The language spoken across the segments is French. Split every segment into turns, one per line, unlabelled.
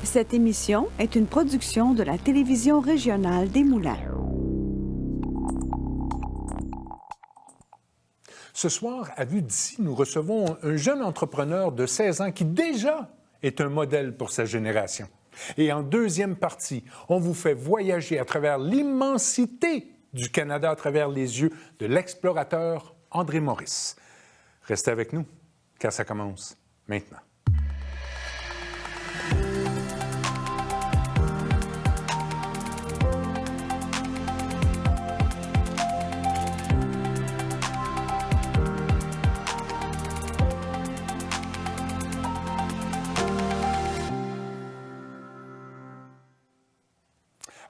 Cette émission est une production de la télévision régionale des Moulins.
Ce soir, à Vue d'ici, nous recevons un jeune entrepreneur de 16 ans qui déjà est un modèle pour sa génération. Et en deuxième partie, on vous fait voyager à travers l'immensité du Canada à travers les yeux de l'explorateur André Maurice. Restez avec nous, car ça commence maintenant.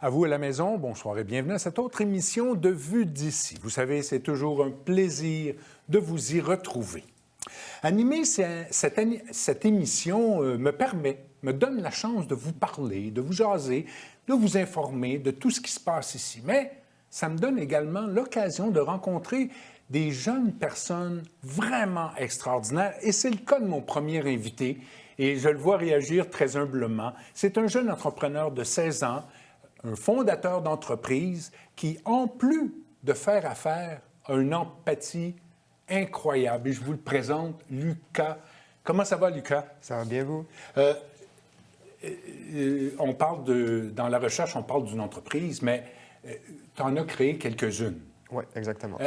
À vous à la maison, bonsoir et bienvenue à cette autre émission de Vue d'ici. Vous savez, c'est toujours un plaisir de vous y retrouver. Animer cette émission me donne la chance de vous parler, de vous jaser, de vous informer de tout ce qui se passe ici. Mais ça me donne également l'occasion de rencontrer des jeunes personnes vraiment extraordinaires. Et c'est le cas de mon premier invité. Et je le vois réagir très humblement. C'est un jeune entrepreneur de 16 ans, un fondateur d'entreprise qui, en plus de faire affaire, a une empathie incroyable. Et je vous le présente, Lucas. Comment ça va, Lucas?
Ça va bien, vous?
On parle dans la recherche, on parle d'une entreprise, mais tu en as créé quelques-unes.
Oui, exactement.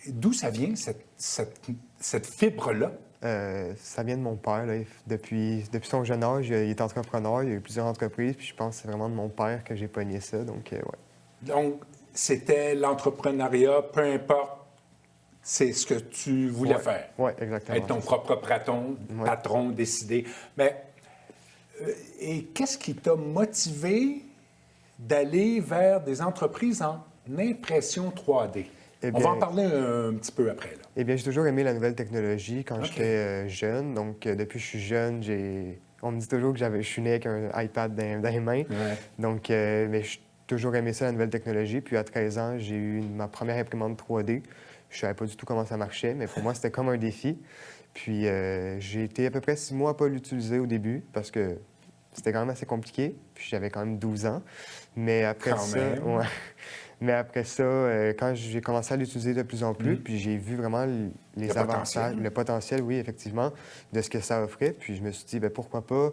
D'où ça vient, cette fibre-là?
Ça vient de mon père. Là. Depuis son jeune âge, il est entrepreneur, il a eu plusieurs entreprises, puis je pense que c'est vraiment de mon père que j'ai pogné ça, donc ouais.
Donc, c'était l'entrepreneuriat, peu importe, c'est ce que tu voulais faire.
Oui, exactement.
Être ton propre patron, décider. Mais, et qu'est-ce qui t'a motivé d'aller vers des entreprises en impression 3D?
Eh bien,
on va en parler un petit peu après. Là.
Eh bien, j'ai toujours aimé la nouvelle technologie quand j'étais jeune. Donc, depuis que je suis jeune, on me dit toujours que je suis né avec un iPad dans les mains.
Ouais.
Donc, mais j'ai toujours aimé ça, la nouvelle technologie. Puis, à 13 ans, j'ai eu ma première imprimante 3D. Je ne savais pas du tout comment ça marchait, mais pour moi, c'était comme un défi. Puis, j'ai été à peu près 6 mois à ne pas l'utiliser au début parce que c'était quand même assez compliqué. Puis, j'avais quand même 12 ans. Mais après Mais après ça, quand j'ai commencé à l'utiliser de plus en plus, puis j'ai vu vraiment les avantages, le potentiel, oui, effectivement, de ce que ça offrait. Puis je me suis dit, bien, pourquoi pas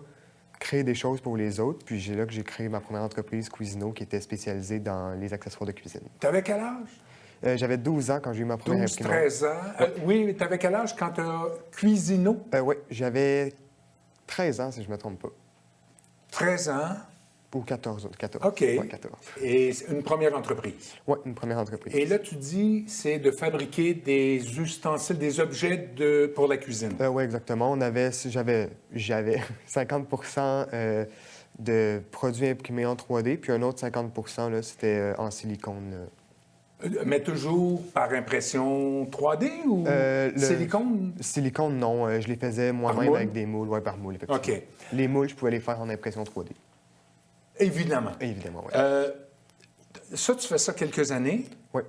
créer des choses pour les autres. Puis c'est là que j'ai créé ma première entreprise, Cuisino, qui était spécialisée dans les accessoires de cuisine.
Tu avais quel âge?
J'avais 12 ans quand j'ai eu ma première imprimante.
13 ans. Oui, tu avais quel âge quand tu as Cuisino?
Oui, j'avais 13 ans, si je ne me trompe pas.
13 ans?
Ou 14.
OK.
Ouais, 14.
Et une première entreprise?
Oui, une première entreprise.
Et là, tu dis, c'est de fabriquer des ustensiles, des objets pour la cuisine.
Oui, exactement. J'avais 50 de produits imprimés en 3D, puis un autre 50 là, c'était en silicone.
Mais toujours par impression 3D ou silicone?
Silicone, non. Je les faisais moi-même avec des moules, oui, par moule, effectivement.
OK.
Les moules, je pouvais les faire en impression 3D.
Évidemment.
Évidemment, oui.
Ça, tu fais ça quelques années?
Oui.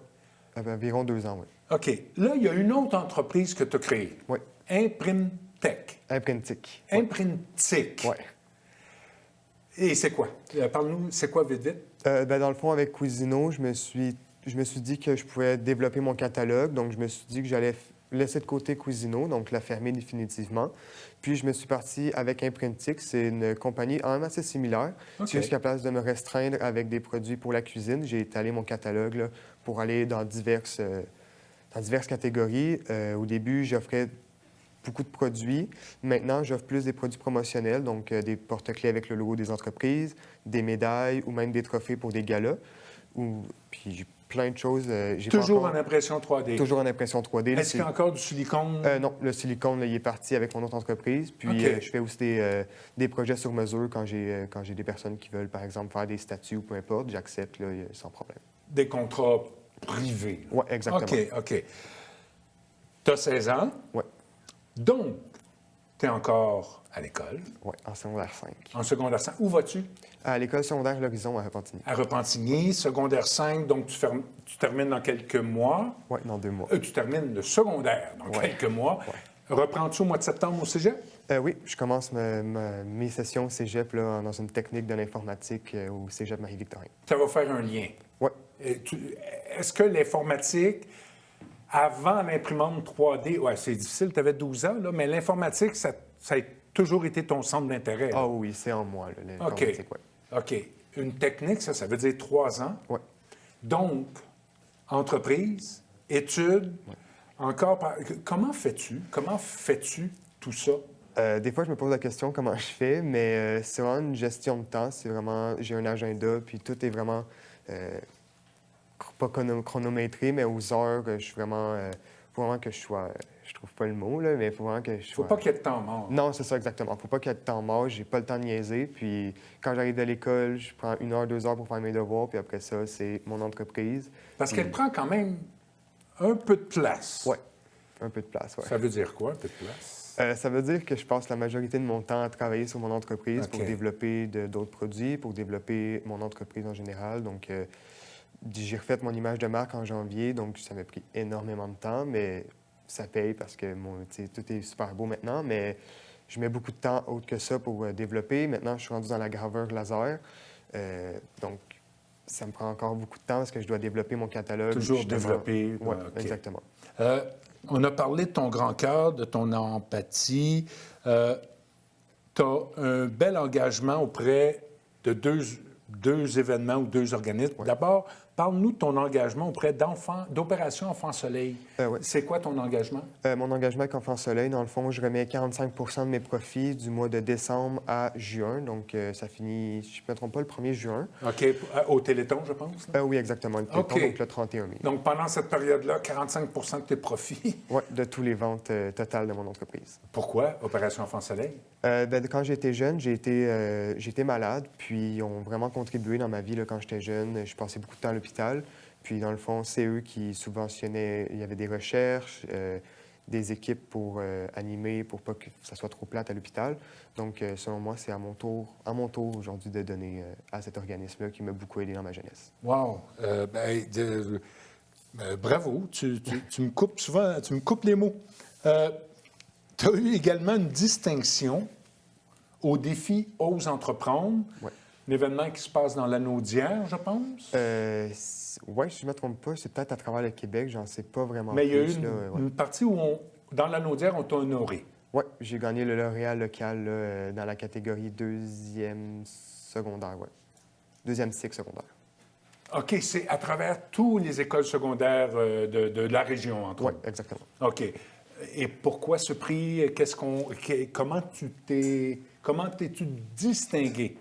Environ 2 ans, oui.
OK. Là, il y a une autre entreprise que tu as créée.
Oui.
Imprimtech.
Imprintic.
Imprintic.
Oui.
Et c'est quoi? Parle-nous, c'est quoi, vite, vite?
Dans le fond, avec Cuisino, je me suis dit que je pouvais développer mon catalogue. Donc, je me suis dit que j'allais laisser de côté Cuisino, donc la fermer définitivement. Puis, je me suis parti avec Imprintic. C'est une compagnie quand même assez similaire.
Okay.
C'est juste qu'à place de me restreindre avec des produits pour la cuisine, j'ai étalé mon catalogue là, pour aller dans diverses catégories. Au début, j'offrais beaucoup de produits. Maintenant, j'offre plus des produits promotionnels, donc des porte-clés avec le logo des entreprises, des médailles ou même des trophées pour des galas. Puis j'ai plein de choses.
Toujours en impression 3D?
Toujours en impression 3D.
Est-ce qu'il y a encore du silicone?
Non, le silicone, là, il est parti avec mon autre entreprise. Puis je fais aussi des projets sur mesure quand j'ai des personnes qui veulent, par exemple, faire des statuts ou peu importe. J'accepte là, sans problème.
Des contrats privés?
Oui, exactement.
OK. Tu as 16 ans?
Oui.
Donc, tu es encore à l'école?
Oui, en secondaire 5.
En secondaire 5. Où vas-tu?
À l'école secondaire L'Horizon à Repentigny.
À Repentigny, secondaire 5, donc tu termines dans quelques mois.
Oui, dans 2 mois.
Tu termines le secondaire dans quelques mois.
Ouais.
Reprends-tu au mois de septembre au cégep?
Oui, je commence mes sessions au cégep là, dans une technique de l'informatique au cégep Marie-Victorin.
Ça va faire un lien.
Oui.
Est-ce que l'informatique, avant l'imprimante 3D, ouais, c'est difficile, tu avais 12 ans, là, mais l'informatique, ça a toujours été ton centre d'intérêt. Là.
Ah oui, c'est en moi, là, l'informatique,
OK.
oui.
OK. Une technique, ça veut dire 3 ans.
Oui.
Donc, entreprise, études, encore... Comment fais-tu? Comment fais-tu tout ça?
Des fois, je me pose la question comment je fais, mais c'est vraiment une gestion de temps. C'est vraiment, j'ai un agenda, puis tout est vraiment pas chronométré, mais aux heures. Je suis vraiment, faut vraiment que je sois, je trouve pas le mot là, mais faut vraiment que je
Faut
sois.
pas qu'il y ait de temps mort.
Non, c'est ça exactement. Faut pas qu'il y ait de temps mort. J'ai pas le temps de niaiser. Puis quand j'arrive de l'école, je prends 1 heure, 2 heures pour faire mes devoirs. Puis après ça, c'est mon entreprise.
Parce qu'elle prend quand même un peu de place.
Ouais, un peu de place. Ouais.
Ça veut dire quoi, un peu de place?
Ça veut dire que je passe la majorité de mon temps à travailler sur mon entreprise
OK.
pour développer d'autres produits, pour développer mon entreprise en général. Donc, j'ai refait mon image de marque en janvier, donc ça m'a pris énormément de temps, mais ça paye parce que tout est super beau maintenant, mais je mets beaucoup de temps autre que ça pour développer. Maintenant, je suis rendu dans la graveur laser, donc ça me prend encore beaucoup de temps parce que je dois développer mon catalogue.
Toujours
justement.
développer.
Oui,
OK.
exactement.
On a parlé de ton grand cœur, de ton empathie. Tu as un bel engagement auprès de deux événements ou 2 organismes.
Ouais.
D'abord, parle-nous de ton engagement auprès d'Opération Enfant Soleil.
Ouais.
C'est quoi ton engagement?
Mon engagement avec Enfant Soleil, dans le fond, je remets 45 de mes profits du mois de décembre à juin. Donc, ça finit, si je ne me trompe pas, le 1er juin.
OK. Au Téléthon, je pense. Là?
Oui, exactement. Le Téléthon,
OK.
donc le 31 mai.
Donc, pendant cette période-là, 45 de tes profits.
Oui, de tous les ventes totales de mon entreprise.
Pourquoi Opération Enfant Soleil?
Quand j'étais jeune, j'ai été malade, puis ils ont vraiment contribué dans ma vie là, quand j'étais jeune. Je passais beaucoup de temps à l'hôpital. Puis, dans le fond, c'est eux qui subventionnaient. Il y avait des recherches, des équipes pour animer, pour pas que ça soit trop plate à l'hôpital. Donc, selon moi, c'est à mon tour aujourd'hui de donner à cet organisme-là qui m'a beaucoup aidé dans ma jeunesse.
Wow! Bravo! Tu me coupes souvent, tu me coupes les mots. Tu as eu également une distinction au défi Ose entreprendre,
Ouais.
un événement qui se passe dans l'Anneau d'hier, je pense.
Oui, si je ne me trompe pas, c'est peut-être à travers le Québec, j'en sais pas vraiment
Mais il y a eu
plus.
une partie où, dans l'Anneau d'hier, on t'a honoré.
Oui, j'ai gagné le lauréat local là, dans la catégorie 2e secondaire, oui. 2e cycle secondaire.
OK, c'est à travers toutes les écoles secondaires de la région, entre
Oui,
autres.
exactement.
OK. Et pourquoi ce prix? Comment t'es-tu distingué?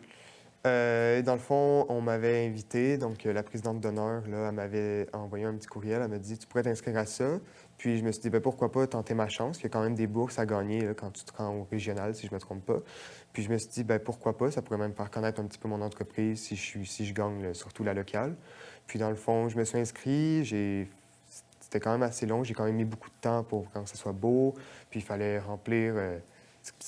Dans le fond, on m'avait invité, donc la présidente d'honneur, là, elle m'avait envoyé un petit courriel, elle m'a dit « Tu pourrais t'inscrire à ça ». Puis je me suis dit « Pourquoi pas tenter ma chance? » Il y a quand même des bourses à gagner là, quand tu te rends au régional, si je ne me trompe pas. Puis je me suis dit « Pourquoi pas? Ça pourrait même faire connaître un petit peu mon entreprise si je gagne surtout la locale. » Puis dans le fond, je me suis inscrit, c'était quand même assez long, j'ai quand même mis beaucoup de temps pour que ça soit beau, puis il fallait remplir...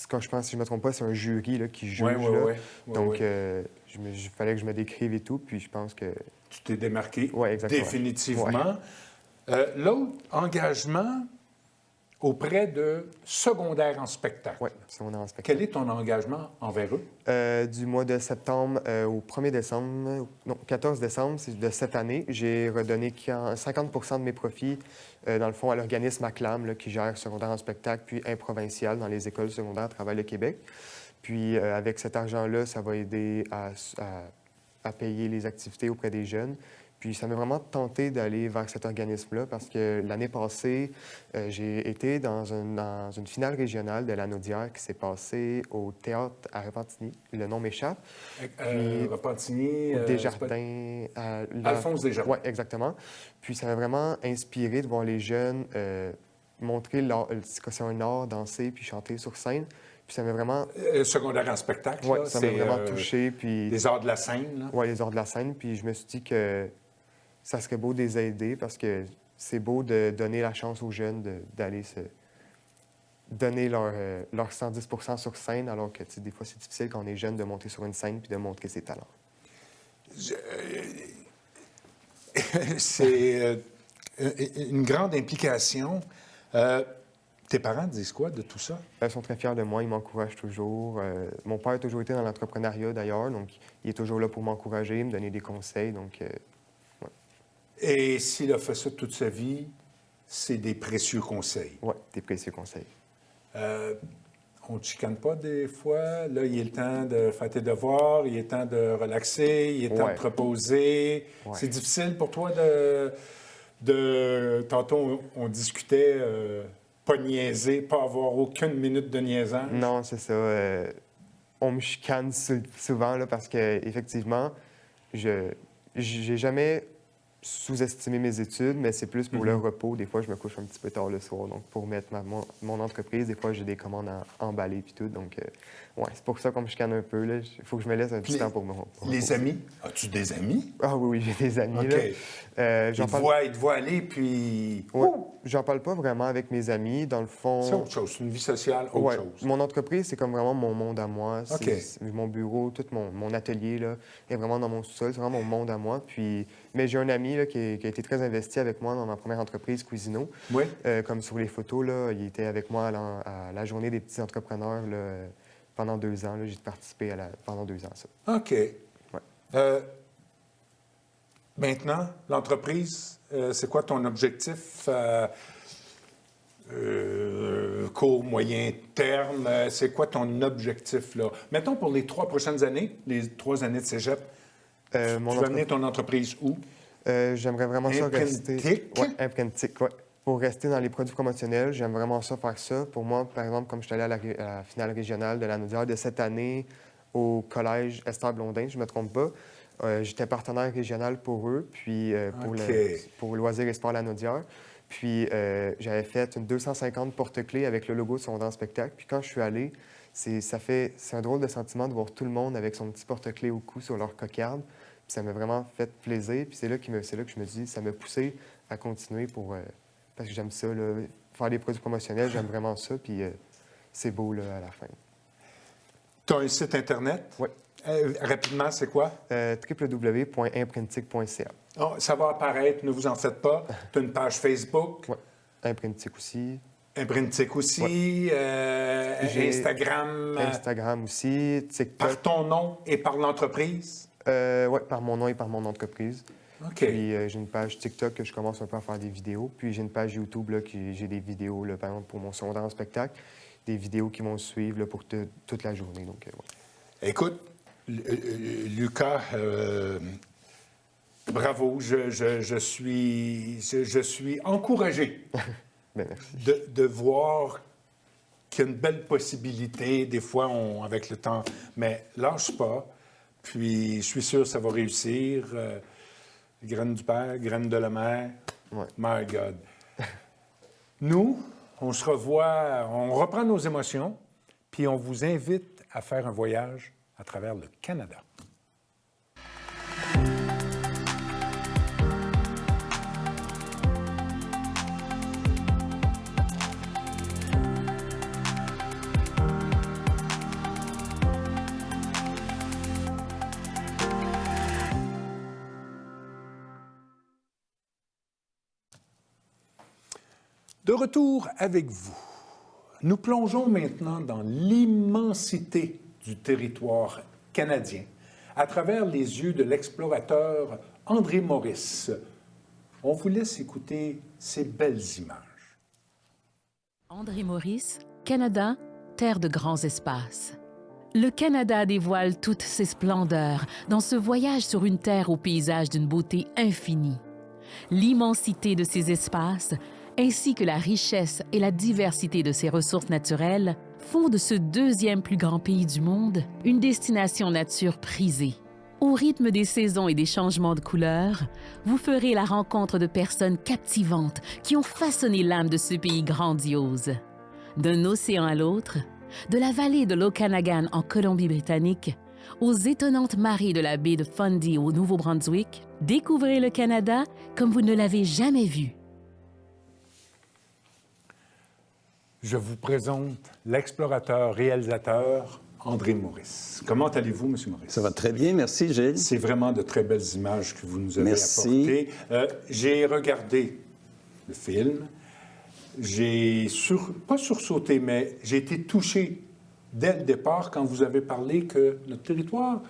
Quand je pense, si je ne me trompe pas, c'est un jury là, qui juge.
Oui.
Donc, il fallait que je me décrive et tout, puis je pense que...
Tu t'es démarqué
Ouais, exactement.
définitivement. L'autre engagement auprès de secondaires en spectacle.
Oui, secondaire en spectacle.
Quel est ton engagement envers eux?
Du mois de septembre au 1er décembre, non, 14 décembre de cette année, j'ai redonné 50 de mes profits, dans le fond, à l'organisme ACLAM, là, qui gère secondaire en spectacle, puis improvincial dans les écoles secondaires à travers le Québec. Puis, avec cet argent-là, ça va aider à payer les activités auprès des jeunes. Puis ça m'a vraiment tenté d'aller vers cet organisme-là parce que l'année passée, j'ai été dans une finale régionale de l'Anneau d'hier qui s'est passée au théâtre à Repentigny. Le nom m'échappe.
Repentigny...
Desjardins...
Alphonse Desjardins.
Oui, exactement. Puis ça m'a vraiment inspiré de voir les jeunes montrer que c'est un art, danser puis chanter sur scène. Puis ça m'a vraiment...
secondaire en spectacle,
Oui,
là,
ça m'a vraiment touché. Puis...
Les arts de la scène, là.
Oui, les arts de la scène. Puis je me suis dit que ça serait beau de les aider parce que c'est beau de donner la chance aux jeunes d'aller se donner leur 110 sur scène, alors que des fois, c'est difficile quand on est jeune de monter sur une scène puis de montrer ses talents.
C'est une grande implication. Tes parents disent quoi de tout ça?
Ils sont très fiers de moi, ils m'encouragent toujours. Mon père a toujours été dans l'entrepreneuriat, d'ailleurs, donc il est toujours là pour m'encourager, me donner des conseils, donc... ouais.
Et s'il a fait ça toute sa vie, c'est des précieux conseils.
Oui, des précieux conseils.
On ne te chicane pas des fois? Là, il est le temps de faire tes devoirs, il est temps de relaxer, il est temps de te reposer.
Ouais.
C'est difficile pour toi Tantôt, on discutait, pas niaiser, pas avoir aucune minute de niaisage.
Non, c'est ça. On me chicane souvent, là, parce qu'effectivement, j'ai jamais sous-estimé mes études, mais c'est plus pour le repos. Des fois, je me couche un petit peu tard le soir. Donc, pour mettre mon entreprise, des fois, j'ai des commandes à emballer puis tout. Donc, ouais, c'est pour ça qu'on me chicane un peu. Il faut que je me laisse un petit temps pour me reposer.
Les amis? As-tu des amis?
Ah oui, j'ai des amis.
OK.
Là.
Ils te voient aller, puis...
Ouais. J'en parle pas vraiment avec mes amis. Dans le fond...
C'est autre chose. C'est une vie sociale, autre chose.
Mon entreprise, c'est comme vraiment mon monde à moi.
OK.
C'est mon bureau, tout mon atelier, là, est vraiment dans mon sous-sol. C'est vraiment mon monde à moi. Puis... Mais j'ai un ami là, qui a été très investi avec moi dans ma première entreprise, Cuisino.
Oui.
Comme sur les photos, là, il était avec moi à la journée des petits entrepreneurs là, pendant 2 ans. J'ai participé pendant 2 ans, ça.
OK.
Ouais.
Maintenant, l'entreprise, c'est quoi ton objectif court, moyen terme? C'est quoi ton objectif, là? Mettons pour les 3 prochaines années, les 3 années de cégep, tu vas amener ton entreprise où?
J'aimerais vraiment ça rester...
Imprintic?
Oui, Imprintic, oui. Pour rester dans les produits promotionnels, j'aime vraiment ça faire ça. Pour moi, par exemple, comme je suis allé à la finale régionale de la Naudière de cette année au collège Esther Blondin, je ne me trompe pas, j'étais partenaire régional pour eux, puis pour Loisirs et Sports La Naudière. Puis j'avais fait une 250 porte-clés avec le logo de son grand spectacle. Puis quand je suis allé, c'est un drôle de sentiment de voir tout le monde avec son petit porte-clés au cou sur leur cocarde. Puis ça m'a vraiment fait plaisir. Puis c'est là que je me dis, ça m'a poussé à continuer parce que j'aime ça, là, faire des produits promotionnels, j'aime vraiment ça. Puis c'est beau là, à la fin.
Tu as un site Internet?
Oui.
Rapidement, c'est quoi?
www.imprintic.ca.
Oh, ça va apparaître, ne vous en faites pas. Tu as une page Facebook?
Oui. Imprintic aussi.
Imprintic aussi.
J'ai
Instagram?
Instagram aussi. TikTok.
Par ton nom et par l'entreprise?
Oui, par mon nom et par mon entreprise.
OK.
Puis j'ai une page TikTok que je commence un peu à faire des vidéos. Puis j'ai une page YouTube là, j'ai des vidéos, là, par exemple, pour mon secondaire en spectacle. Des vidéos qui vont suivre là, pour toute la journée. Donc, ouais.
Écoute, Lucas, bravo. Je suis encouragé
Bien, merci.
de voir qu'il y a une belle possibilité. Des fois, avec le temps, mais lâche pas. Puis, je suis sûr que ça va réussir. Graine du père, graine de la mère.
Ouais.
My God. Nous, on se revoit, on reprend nos émotions, puis on vous invite à faire un voyage à travers le Canada. De retour avec vous, nous plongeons maintenant dans l'immensité du territoire canadien à travers les yeux de l'explorateur André Maurice. On vous laisse écouter ces belles images.
André Maurice, Canada, terre de grands espaces. Le Canada dévoile toutes ses splendeurs dans ce voyage sur une terre au paysage d'une beauté infinie. L'immensité de ces espaces ainsi que la richesse et la diversité de ses ressources naturelles, font de ce 2e plus grand pays du monde une destination nature prisée. Au rythme des saisons et des changements de couleurs, vous ferez la rencontre de personnes captivantes qui ont façonné l'âme de ce pays grandiose. D'un océan à l'autre, de la vallée de l'Okanagan en Colombie-Britannique, aux étonnantes marées de la baie de Fundy au Nouveau-Brunswick, découvrez le Canada comme vous ne l'avez jamais vu.
Je vous présente l'explorateur-réalisateur André Maurice. Comment allez-vous, M. Maurice?
Ça va très bien, merci, Gilles.
C'est vraiment de très belles images que vous nous avez
Merci.
apportées. J'ai regardé le film. pas sursauté, mais j'ai été touché dès le départ quand vous avez parlé que notre territoire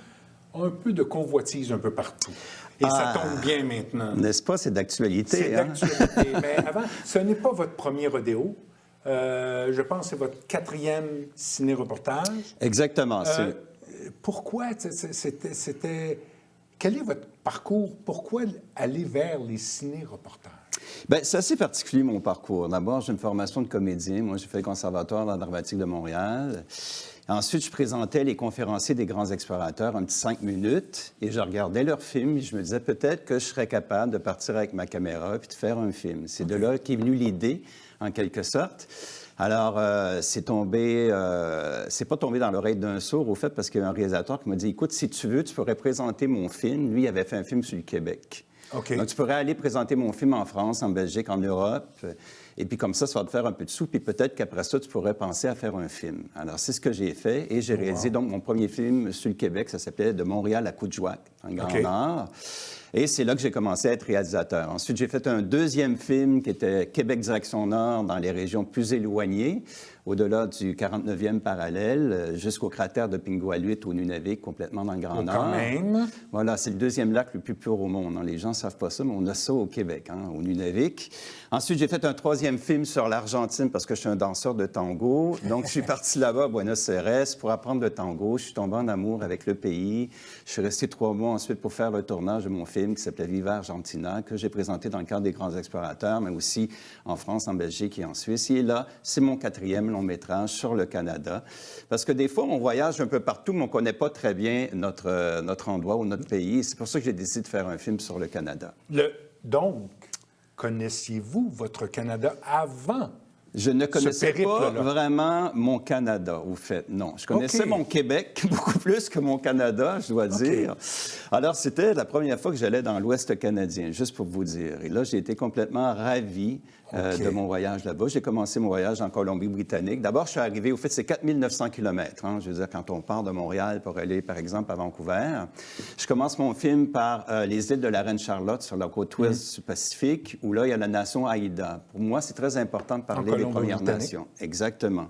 a un peu de convoitise un peu partout. Et ça tombe bien maintenant.
N'est-ce pas? C'est d'actualité.
C'est d'actualité. Mais avant, ce n'est pas votre premier rodéo. Je pense que c'est votre 4e ciné-reportage.
Exactement.
Pourquoi c'était... Quel est votre parcours? Pourquoi aller vers les ciné-reportages?
Bien, c'est assez particulier, mon parcours. D'abord, j'ai une formation de comédien. Moi, j'ai fait le Conservatoire d'art dramatique de Montréal. Ensuite, je présentais les conférenciers des grands explorateurs un petit 5 minutes et je regardais leurs films et je me disais peut-être que je serais capable de partir avec ma caméra puis de faire un film. C'est de là qu'est venue l'idée, en quelque sorte. Alors, c'est pas tombé dans l'oreille d'un sourd, au fait, parce qu'il y a un réalisateur qui m'a dit, écoute, si tu veux, tu pourrais présenter mon film. Lui, il avait fait un film sur le Québec.
Okay.
Donc, tu pourrais aller présenter mon film en France, en Belgique, en Europe. Et puis, comme ça va te faire un peu de sous. Puis peut-être qu'après ça, tu pourrais penser à faire un film. Alors, c'est ce que j'ai fait. Et j'ai réalisé donc mon premier film sur le Québec. Ça s'appelait De Montréal à Coudjouac, en Grand Nord. Et c'est là que j'ai commencé à être réalisateur. Ensuite, j'ai fait un deuxième film qui était Québec direction Nord, dans les régions plus éloignées, au-delà du 49e parallèle, jusqu'au cratère de Pingualuit au Nunavik, complètement dans le Grand Nord.
Quand même.
Voilà, c'est le deuxième lac le plus pur au monde. Les gens ne savent pas ça, mais on a ça au Québec, au Nunavik. Ensuite, j'ai fait un troisième film sur l'Argentine parce que je suis un danseur de tango. Donc, je suis parti là-bas à Buenos Aires pour apprendre le tango. Je suis tombé en amour avec le pays. Je suis resté 3 mois ensuite pour faire le tournage de mon film qui s'appelait Viva Argentina, que j'ai présenté dans le cadre des Grands Explorateurs, mais aussi en France, en Belgique et en Suisse. Et là, c'est mon 4e long métrage sur le Canada. Parce que des fois, on voyage un peu partout, mais on ne connaît pas très bien notre endroit ou notre pays. C'est pour ça que j'ai décidé de faire un film sur le Canada.
Donc, connaissiez-vous votre Canada avant?
Je ne connaissais pas vraiment mon Canada, au fait, non. Je connaissais mon Québec beaucoup plus que mon Canada, je dois dire. Alors, c'était la première fois que j'allais dans l'Ouest canadien, juste pour vous dire. Et là, j'ai été complètement ravi de mon voyage là-bas. J'ai commencé mon voyage en Colombie-Britannique. D'abord, je suis arrivé, au fait, c'est 4900 km. Je veux dire, quand on part de Montréal pour aller, par exemple, à Vancouver, je commence mon film par les îles de la Reine-Charlotte, sur la côte ouest du Pacifique, où là, il y a la nation Haïda. Pour moi, c'est très important de parler des Premières Nations. Exactement.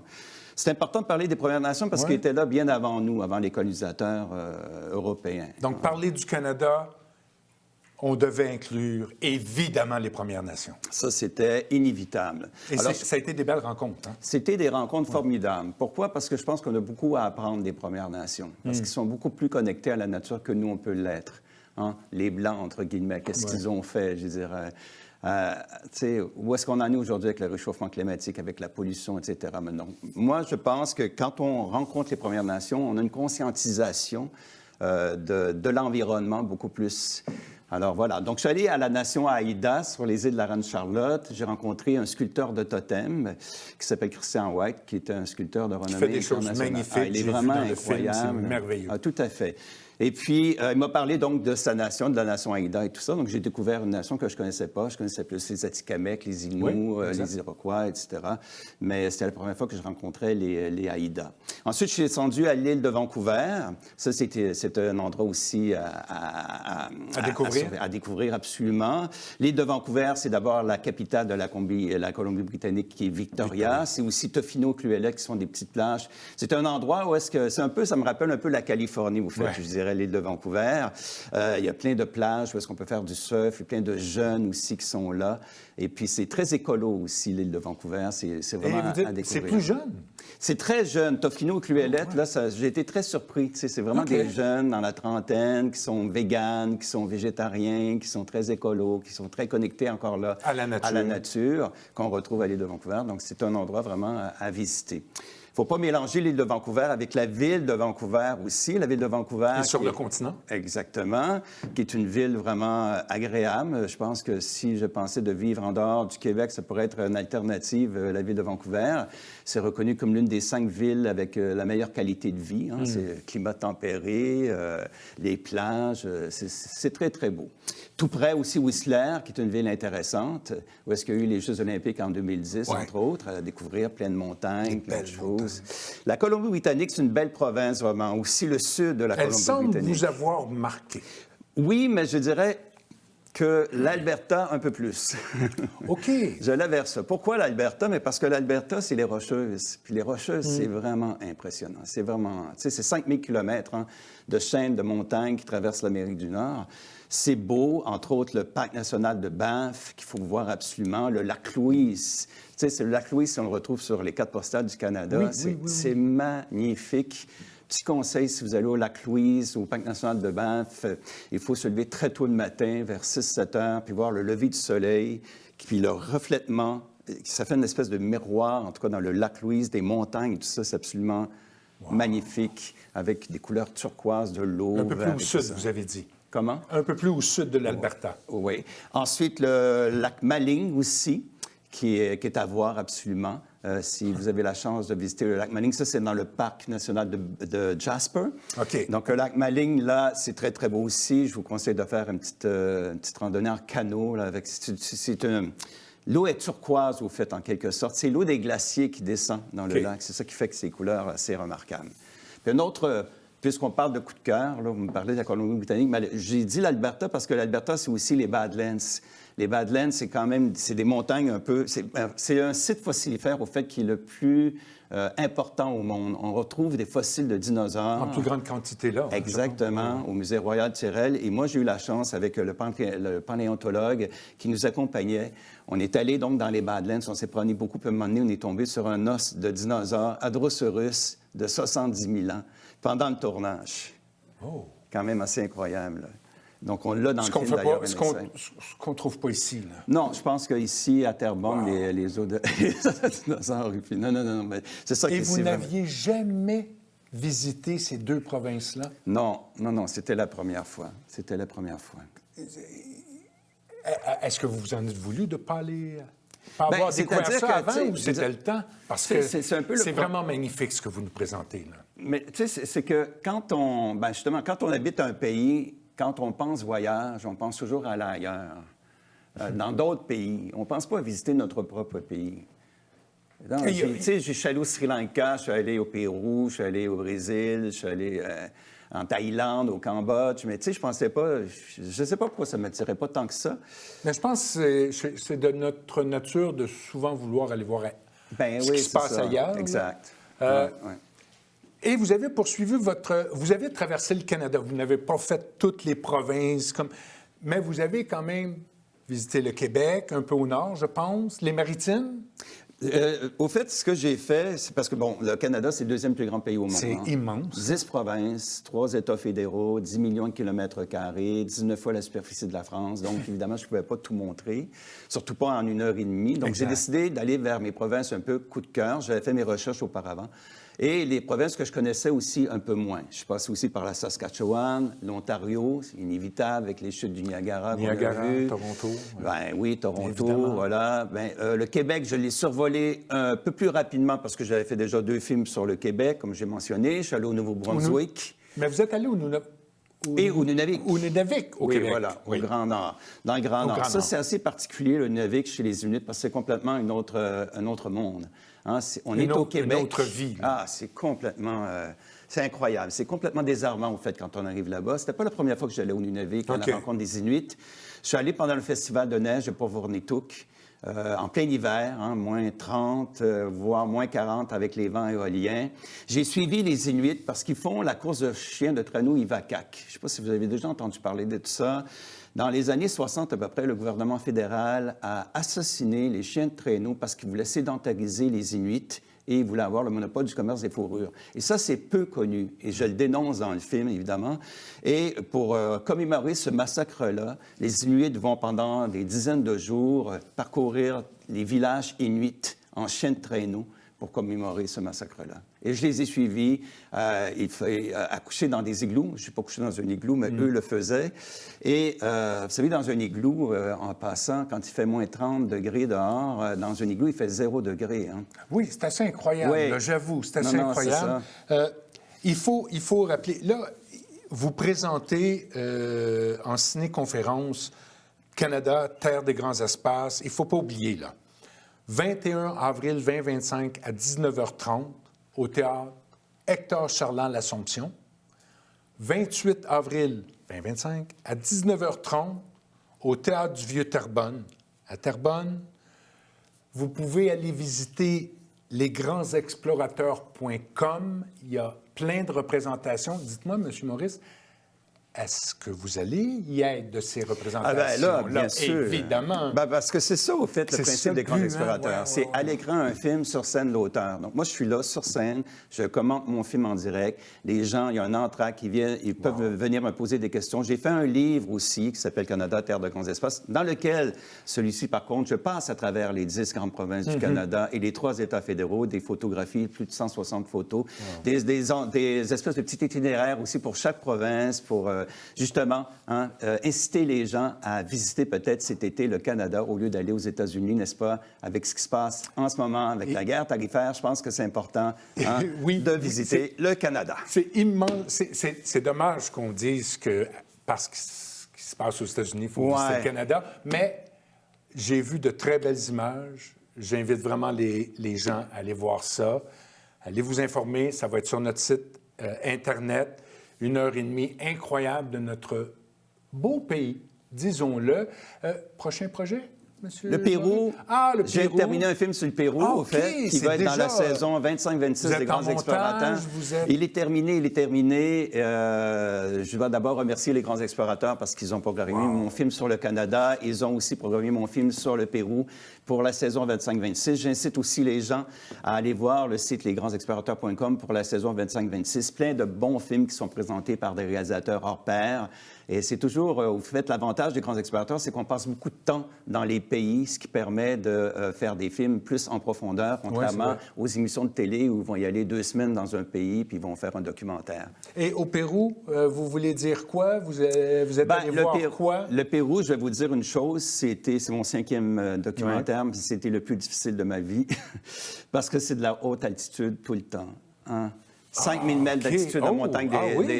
C'est important de parler des Premières Nations parce qu'ils étaient là bien avant nous, avant les colonisateurs européens.
Donc, parler du Canada, on devait inclure évidemment les Premières Nations.
Ça, c'était inévitable.
Et alors, ça a été des belles rencontres.
C'était des rencontres formidables. Pourquoi? Parce que je pense qu'on a beaucoup à apprendre des Premières Nations. Parce qu'ils sont beaucoup plus connectés à la nature que nous, on peut l'être. Les Blancs, entre guillemets, qu'est-ce qu'ils ont fait, je dirais. Où est-ce qu'on en est aujourd'hui avec le réchauffement climatique, avec la pollution, etc. Mais non. Moi, je pense que quand on rencontre les Premières Nations, on a une conscientisation de l'environnement beaucoup plus. Alors voilà. Donc, je suis allé à la nation Haïda, sur les îles de la Reine-Charlotte. J'ai rencontré un sculpteur de totem qui s'appelle Christian White, qui est un sculpteur de renommée internationale.
Il fait des choses magnifiques.
Il est vraiment incroyable.
C'est merveilleux.
Tout à fait. Et puis, il m'a parlé donc de sa nation, de la nation Haïda et tout ça. Donc, j'ai découvert une nation que je ne connaissais pas. Je connaissais plus les Atikamekw, les Inuits, les Iroquois, etc. Mais c'était la première fois que je rencontrais les Haïda. Ensuite, je suis descendu à l'île de Vancouver. Ça, c'était un endroit aussi à découvrir absolument. L'île de Vancouver, c'est d'abord la capitale de la Colombie-Britannique, qui est Victoria. C'est aussi Tofino-Cluellet, qui sont des petites plages. C'est un endroit où ça me rappelle un peu la Californie, vous faites, je dirais, l'île de Vancouver. Il y a plein de plages où est-ce qu'on peut faire du surf. Il y a plein de jeunes aussi qui sont là. Et puis, c'est très écolo aussi, l'île de Vancouver. C'est vraiment à découvrir.
C'est plus jeune?
C'est très jeune. Tofino-Cluellet, là, j'ai été très surpris. C'est vraiment des jeunes dans la trentaine qui sont véganes, qui sont végétariens, qui sont très écolos, qui sont très connectés encore là
à la
nature, qu'on retrouve à l'île de Vancouver. Donc, c'est un endroit vraiment à visiter. Il ne faut pas mélanger l'île de Vancouver avec la ville de Vancouver aussi. La ville de Vancouver...
Et sur le continent.
Exactement, qui est une ville vraiment agréable. Je pense que si je pensais de vivre en dehors du Québec, ça pourrait être une alternative, la ville de Vancouver. C'est reconnu comme l'une des 5 villes avec la meilleure qualité de vie. C'est le climat tempéré, les plages, c'est très, très beau. Tout près aussi, Whistler, qui est une ville intéressante, où est-ce qu'il y a eu les Jeux olympiques en 2010, entre autres, à découvrir plein de montagnes, plein de choses. La Colombie-Britannique, c'est une belle province, vraiment. Aussi le sud de la Colombie-Britannique.
Elle semble vous avoir marqué.
Oui, mais je dirais que l'Alberta un peu plus.
OK.
Je l'avais vers ça. Pourquoi l'Alberta? Mais parce que l'Alberta, c'est les Rocheuses. Puis les Rocheuses, c'est vraiment impressionnant. C'est vraiment... Tu sais, c'est 5000 kilomètres de chaînes de montagnes qui traversent l'Amérique du Nord. C'est beau, entre autres, le parc national de Banff, qu'il faut voir absolument, le lac Louise. Tu sais, c'est le lac Louise, si on le retrouve sur les cartes postales du Canada. C'est magnifique. Petit conseil, si vous allez au lac Louise, au parc national de Banff, il faut se lever très tôt le matin, vers 6-7 heures, puis voir le lever du soleil, puis le reflètement. Ça fait une espèce de miroir, en tout cas dans le lac Louise, des montagnes, tout ça, c'est absolument magnifique, avec des couleurs turquoises, de l'eau.
Un peu plus au sud, vous avez dit.
Comment?
Un peu plus au sud de l'Alberta.
Oui. Ensuite, le lac Maling aussi, qui est à voir absolument. Si vous avez la chance de visiter le lac Maling, ça, c'est dans le parc national de Jasper.
OK.
Donc, le lac Maling, là, c'est très, très beau aussi. Je vous conseille de faire une petite randonnée en canot. Là, l'eau est turquoise, au fait, en quelque sorte. C'est l'eau des glaciers qui descend dans le lac. C'est ça qui fait que ces couleurs assez remarquables. Puis un autre... Puisqu'on parle de coup de cœur, là, vous me parlez de la Colombie-Britannique, mais j'ai dit l'Alberta parce que l'Alberta, c'est aussi les Badlands. Les Badlands, c'est quand même des montagnes un peu... C'est un site fossilifère, au fait, qui est le plus important au monde. On retrouve des fossiles de dinosaures.
En plus grande quantité, là.
Exactement, au Musée royal de Tyrrell. Et moi, j'ai eu la chance, avec le paléontologue qui nous accompagnait, on est allé donc dans les Badlands, on s'est promené beaucoup, puis à un moment donné, on est tombé sur un os de dinosaure, Hadrosaurus, de 70 000 ans, pendant le tournage.
Oh!
Quand même assez incroyable, là. Donc, on l'a dans le film,
d'ailleurs. Ce qu'on
ne
trouve pas ici, là.
Non, je pense qu'ici, à Terrebonne, les os de dinosaures... Non, mais c'est ça qui est...
Et vous n'aviez jamais visité ces deux provinces-là?
Non, c'était la première fois. C'était la première fois.
Est-ce que vous vous en êtes voulu de ne pas aller... Pas avoir découvert ça avant, ou c'était le temps? Parce que c'est vraiment magnifique ce que vous nous présentez, là.
Mais tu sais, c'est que quand on... justement, quand on habite un pays, quand on pense voyage, on pense toujours à aller ailleurs. Dans d'autres pays. On ne pense pas à visiter notre propre pays. Tu sais, je suis allé au Sri Lanka, je suis allé au Pérou, je suis allé au Brésil, je suis allé en Thaïlande, au Cambodge. Mais tu sais, je pensais pas... Je ne sais pas pourquoi ça ne m'attirait pas tant que ça.
Mais je pense que c'est de notre nature de souvent vouloir aller voir ce qui se passe ailleurs.
Exact.
Et vous avez poursuivi vous avez traversé le Canada. Vous n'avez pas fait toutes les provinces, mais vous avez quand même visité le Québec, un peu au nord, je pense, les Maritimes.
Au fait, ce que j'ai fait, c'est parce que, le Canada, c'est le deuxième plus grand pays au monde.
C'est immense.
10 provinces, 3 États fédéraux, 10 millions de kilomètres carrés, 19 fois la superficie de la France. Donc, évidemment, je ne pouvais pas tout montrer, surtout pas en 1h30. Donc, j'ai décidé d'aller vers mes provinces un peu coup de cœur. J'avais fait mes recherches auparavant. Et les provinces que je connaissais aussi un peu moins. Je suis passé aussi par la Saskatchewan, l'Ontario, c'est inévitable, avec les chutes du Niagara qu'on a vues.
Toronto.
Oui, Toronto,
évidemment.
voilà. Le Québec, je l'ai survolé un peu plus rapidement parce que j'avais fait déjà 2 films sur le Québec, comme j'ai mentionné. Je suis allé au Nouveau-Brunswick.
Mais vous êtes allé au Nunavik.
Au Nunavik, au Québec. Voilà, au Grand Nord. Dans le Grand Nord. Ça, c'est assez particulier, le Nunavik, chez les Inuits, parce que c'est complètement un autre monde. On est au Québec.
Une autre vie.
Ah, c'est complètement... c'est incroyable. C'est complètement désarmant, au fait, quand on arrive là-bas. C'était pas la première fois que j'allais au Nunavik, à la rencontre des Inuits. Je suis allé pendant le festival de neige de Purvurnituk, en plein hiver, moins 30, voire moins 40 avec les vents éoliens. J'ai suivi les Inuits parce qu'ils font la course de chiens de traîneau Ivakak. Je ne sais pas si vous avez déjà entendu parler de tout ça. Dans les années 60, à peu près, le gouvernement fédéral a assassiné les chiens de traîneau parce qu'il voulait sédentariser les Inuits et il voulait avoir le monopole du commerce des fourrures. Et ça, c'est peu connu. Et je le dénonce dans le film, évidemment. Et pour commémorer ce massacre-là, les Inuits vont, pendant des dizaines de jours, parcourir les villages Inuits en chiens de traîneau pour commémorer ce massacre-là. Et je les ai suivis. Ils accouchaient dans des igloos. Je ne suis pas couché dans un igloo, mais eux le faisaient. Et vous savez, dans un igloo, en passant, quand il fait moins 30 degrés dehors, dans un igloo, il fait 0 degré.
Oui, c'est assez incroyable, là, j'avoue. C'est assez incroyable. Il faut rappeler... Là, vous présentez en ciné-conférence Canada, terre des grands espaces. Il ne faut pas oublier, là. 21 avril 2025 à 19h30 au théâtre Hector Charland l'Assomption. 28 avril 2025 à 19h30 au Théâtre du Vieux-Terrebonne, à Terrebonne. Vous pouvez aller visiter lesgrandsexplorateurs.com. Il y a plein de représentations. Dites-moi, M. Maurice, est-ce que vous allez y être de ces représentations?
Là, bien sûr.
Évidemment.
Parce que c'est ça, au fait, le
C'est
principe
ça,
des grands
le but,
explorateurs.
hein?
C'est à l'écran un film, sur scène l'auteur. Donc, moi, je suis là, sur scène, je commente mon film en direct. Les gens, il y a un entracte qui vient, ils peuvent venir me poser des questions. J'ai fait un livre aussi qui s'appelle Canada, terre de grands espaces, dans lequel, celui-ci, par contre, je passe à travers les 10 grandes provinces du Canada et les 3 États fédéraux, des photographies, plus de 160 photos, des espèces de petits itinéraires aussi pour chaque province, pour justement inciter les gens à visiter peut-être cet été le Canada au lieu d'aller aux États-Unis, n'est-ce pas? Avec ce qui se passe en ce moment, avec la guerre tarifaire, je pense que c'est important de visiter le Canada.
C'est immense. C'est dommage qu'on dise que parce que ce qui se passe aux États-Unis, il faut visiter le Canada, mais j'ai vu de très belles images. J'invite vraiment les gens à aller voir ça. Allez vous informer. Ça va être sur notre site Internet. 1h30 incroyable de notre beau pays, disons-le. Prochain projet, monsieur?
Le Pérou.
Ah, le Pérou.
J'ai terminé un film sur le Pérou, au fait, qui va être dans la saison 25-26 des Grands Explorateurs. Il est terminé. Je dois d'abord remercier les Grands Explorateurs parce qu'ils ont programmé mon film sur le Canada. Ils ont aussi programmé mon film sur le Pérou pour la saison 25-26. J'incite aussi les gens à aller voir le site lesgrandsexplorateurs.com pour la saison 25-26. Plein de bons films qui sont présentés par des réalisateurs hors pair. Et c'est toujours, au fait, l'avantage des Grands Explorateurs, c'est qu'on passe beaucoup de temps dans les pays, ce qui permet de faire des films plus en profondeur, contrairement aux émissions de télé où ils vont y aller 2 semaines dans un pays puis ils vont faire un documentaire.
Et au Pérou, vous voulez dire quoi? Vous êtes allé voir quoi?
Le Pérou, je vais vous dire une chose, c'est mon 5e documentaire, puis c'était le plus difficile de ma vie, parce que c'est de la haute altitude tout le temps. 5000 mètres d'altitude en montagne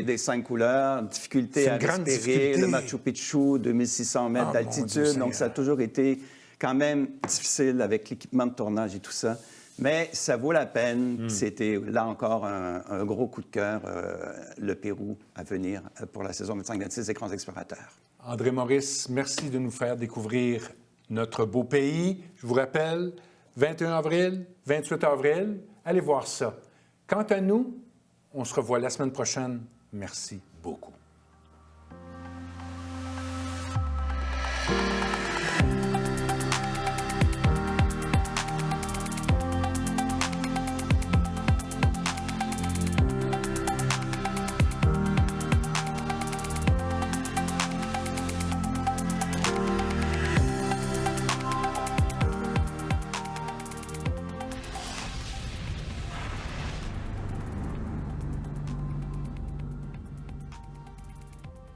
des 5 couleurs, difficulté à respirer, le Machu Picchu, 2600 mètres d'altitude. Donc, ça a toujours été quand même difficile avec l'équipement de tournage et tout ça. Mais ça vaut la peine. C'était, là encore, un gros coup de cœur, le Pérou à venir pour la saison 25-26 des Grands Explorateurs.
André Maurice, merci de nous faire découvrir notre beau pays. Je vous rappelle, 21 avril, 28 avril, allez voir ça. Quant à nous, on se revoit la semaine prochaine. Merci beaucoup.